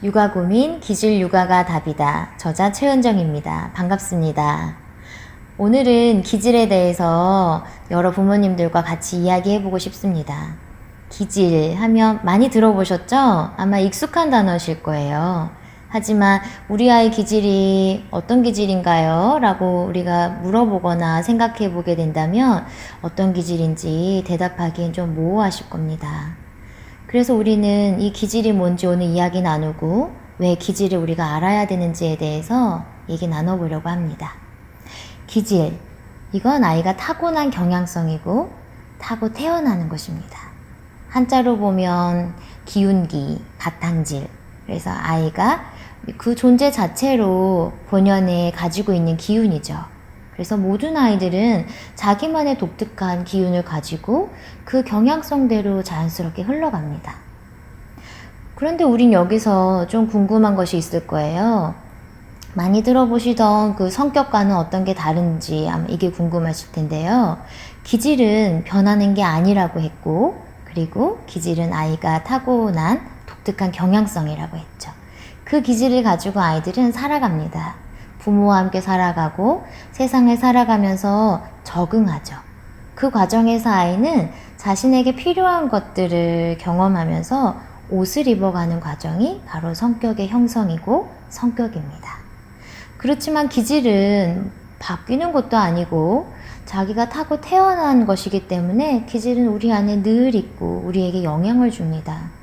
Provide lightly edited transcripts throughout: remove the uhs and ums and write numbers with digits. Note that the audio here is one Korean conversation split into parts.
육아 고민 기질 육아가 답이다. 저자 최은정입니다. 반갑습니다. 오늘은 기질에 대해서 여러 부모님들과 같이 이야기해보고 싶습니다. 기질 하면 많이 들어보셨죠? 아마 익숙한 단어실 거예요. 하지만 우리 아이 기질이 어떤 기질인가요? 라고 우리가 물어보거나 생각해 보게 된다면 어떤 기질인지 대답하기엔 좀 모호하실 겁니다. 그래서 우리는 이 기질이 뭔지 오늘 이야기 나누고 왜 기질을 우리가 알아야 되는지에 대해서 얘기 나눠보려고 합니다. 기질, 이건 아이가 타고난 경향성이고 타고 태어나는 것입니다. 한자로 보면 기운기, 바탕질. 그래서 아이가 그 존재 자체로 본연에 가지고 있는 기운이죠. 그래서 모든 아이들은 자기만의 독특한 기운을 가지고 그 경향성대로 자연스럽게 흘러갑니다. 그런데 우린 여기서 좀 궁금한 것이 있을 거예요. 많이 들어보시던 그 성격과는 어떤 게 다른지 아마 이게 궁금하실 텐데요. 기질은 변하는 게 아니라고 했고, 그리고 기질은 아이가 타고난 독특한 경향성이라고 했죠. 그 기질을 가지고 아이들은 살아갑니다. 부모와 함께 살아가고 세상을 살아가면서 적응하죠. 그 과정에서 아이는 자신에게 필요한 것들을 경험하면서 옷을 입어가는 과정이 바로 성격의 형성이고 성격입니다. 그렇지만 기질은 바뀌는 것도 아니고 자기가 타고 태어난 것이기 때문에 기질은 우리 안에 늘 있고 우리에게 영향을 줍니다.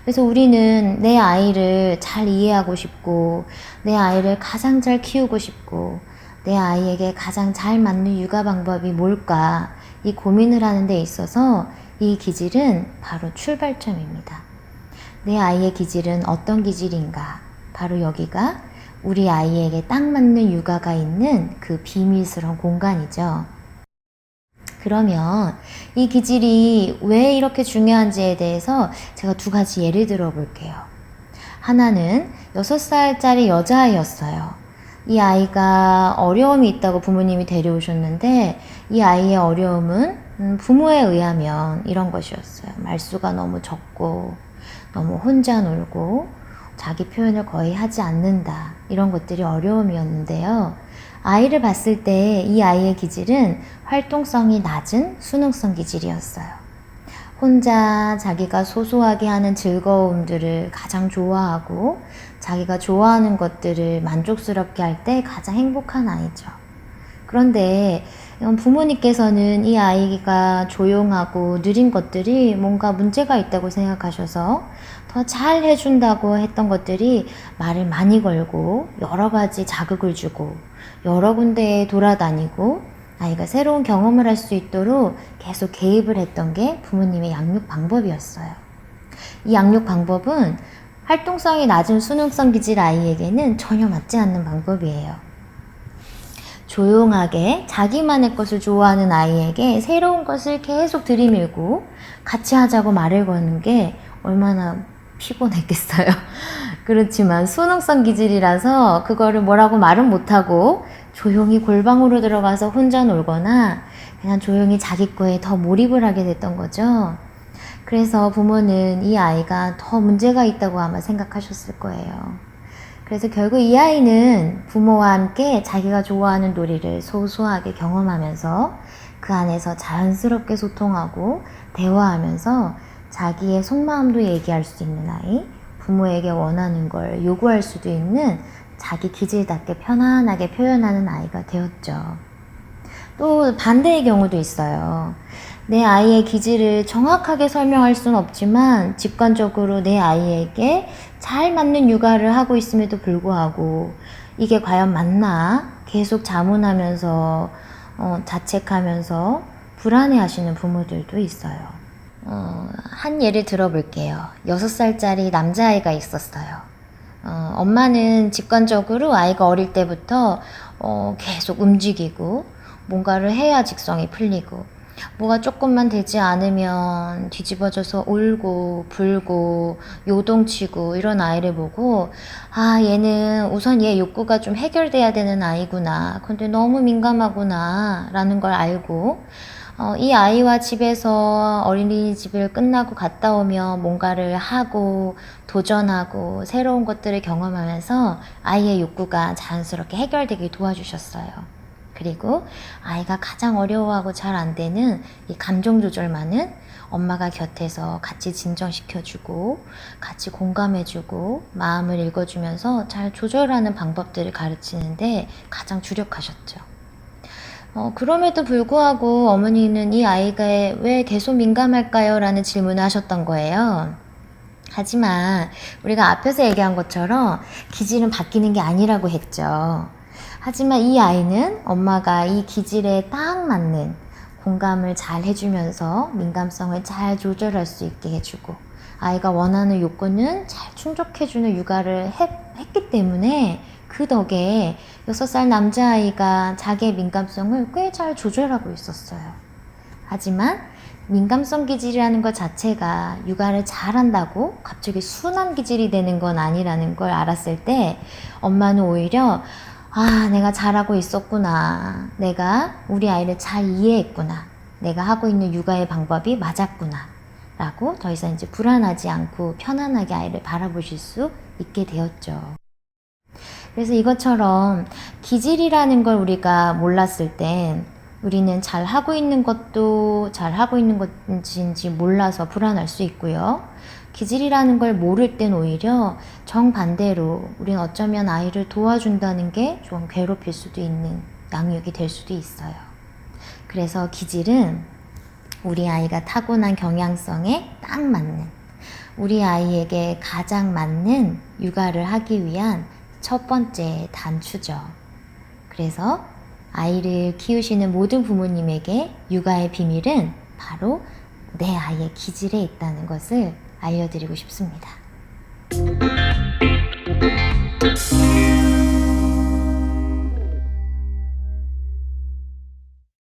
그래서 우리는 내 아이를 잘 이해하고 싶고 내 아이를 가장 잘 키우고 싶고 내 아이에게 가장 잘 맞는 육아 방법이 뭘까 이 고민을 하는 데 있어서 이 기질은 바로 출발점입니다. 내 아이의 기질은 어떤 기질인가? 바로 여기가 우리 아이에게 딱 맞는 육아가 있는 그 비밀스러운 공간이죠. 그러면 이 기질이 왜 이렇게 중요한지에 대해서 제가 두 가지 예를 들어 볼게요. 하나는 6살짜리 여자아이였어요. 이 아이가 어려움이 있다고 부모님이 데려오셨는데 이 아이의 어려움은 부모에 의하면 이런 것이었어요. 말수가 너무 적고 너무 혼자 놀고 자기 표현을 거의 하지 않는다. 이런 것들이 어려움이었는데요. 아이를 봤을 때 이 아이의 기질은 활동성이 낮은 수능성 기질이었어요. 혼자 자기가 소소하게 하는 즐거움들을 가장 좋아하고 자기가 좋아하는 것들을 만족스럽게 할 때 가장 행복한 아이죠. 그런데 부모님께서는 이 아이가 조용하고 느린 것들이 뭔가 문제가 있다고 생각하셔서 더 잘 해준다고 했던 것들이 말을 많이 걸고 여러 가지 자극을 주고 여러 군데에 돌아다니고 아이가 새로운 경험을 할 수 있도록 계속 개입을 했던 게 부모님의 양육 방법이었어요. 이 양육 방법은 활동성이 낮은 수능성 기질 아이에게는 전혀 맞지 않는 방법이에요. 조용하게 자기만의 것을 좋아하는 아이에게 새로운 것을 계속 들이밀고 같이 하자고 말을 거는 게 얼마나 피곤했겠어요. 그렇지만 수능성 기질이라서 그거를 뭐라고 말은 못하고 조용히 골방으로 들어가서 혼자 놀거나 그냥 조용히 자기 거에 더 몰입을 하게 됐던 거죠. 그래서 부모는 이 아이가 더 문제가 있다고 아마 생각하셨을 거예요. 그래서 결국 이 아이는 부모와 함께 자기가 좋아하는 놀이를 소소하게 경험하면서 그 안에서 자연스럽게 소통하고 대화하면서 자기의 속마음도 얘기할 수 있는 아이, 부모에게 원하는 걸 요구할 수도 있는 자기 기질답게 편안하게 표현하는 아이가 되었죠. 또 반대의 경우도 있어요. 내 아이의 기질을 정확하게 설명할 수는 없지만 직관적으로 내 아이에게 잘 맞는 육아를 하고 있음에도 불구하고 이게 과연 맞나? 계속 자문하면서 자책하면서 불안해하시는 부모들도 있어요. 한 예를 들어볼게요. 6살짜리 남자아이가 있었어요. 엄마는 직관적으로 아이가 어릴 때부터 계속 움직이고 뭔가를 해야 직성이 풀리고 뭐가 조금만 되지 않으면 뒤집어져서 울고 불고 요동치고 이런 아이를 보고, 아, 얘는 우선 얘 욕구가 좀 해결돼야 되는 아이구나. 근데 너무 민감하구나 라는 걸 알고, 이 아이와 집에서 어린이집을 끝나고 갔다 오면 뭔가를 하고 도전하고 새로운 것들을 경험하면서 아이의 욕구가 자연스럽게 해결되길 도와주셨어요. 그리고 아이가 가장 어려워하고 잘 안 되는 이 감정 조절만은 엄마가 곁에서 같이 진정시켜주고 같이 공감해주고 마음을 읽어주면서 잘 조절하는 방법들을 가르치는데 가장 주력하셨죠. 그럼에도 불구하고 어머니는 이 아이가 왜 계속 민감할까요? 라는 질문을 하셨던 거예요. 하지만 우리가 앞에서 얘기한 것처럼 기질은 바뀌는 게 아니라고 했죠. 하지만 이 아이는 엄마가 이 기질에 딱 맞는 공감을 잘 해주면서 민감성을 잘 조절할 수 있게 해주고 아이가 원하는 요건은 잘 충족해주는 육아를 했기 때문에 그 덕에 6살 남자아이가 자기의 민감성을 꽤 잘 조절하고 있었어요. 하지만 민감성 기질이라는 것 자체가 육아를 잘한다고 갑자기 순한 기질이 되는 건 아니라는 걸 알았을 때 엄마는 오히려 아, 내가 잘하고 있었구나. 내가 우리 아이를 잘 이해했구나. 내가 하고 있는 육아의 방법이 맞았구나. 라고 더 이상 이제 불안하지 않고 편안하게 아이를 바라보실 수 있게 되었죠. 그래서 이것처럼 기질이라는 걸 우리가 몰랐을 땐 우리는 잘 하고 있는 것도 잘 하고 있는 것인지 몰라서 불안할 수 있고요. 기질이라는 걸 모를 땐 오히려 정반대로 우리는 어쩌면 아이를 도와준다는 게 좀 괴롭힐 수도 있는 양육이 될 수도 있어요. 그래서 기질은 우리 아이가 타고난 경향성에 딱 맞는 우리 아이에게 가장 맞는 육아를 하기 위한 첫 번째 단추죠. 그래서 아이를 키우시는 모든 부모님에게 육아의 비밀은 바로 내 아이의 기질에 있다는 것을 알려드리고 싶습니다.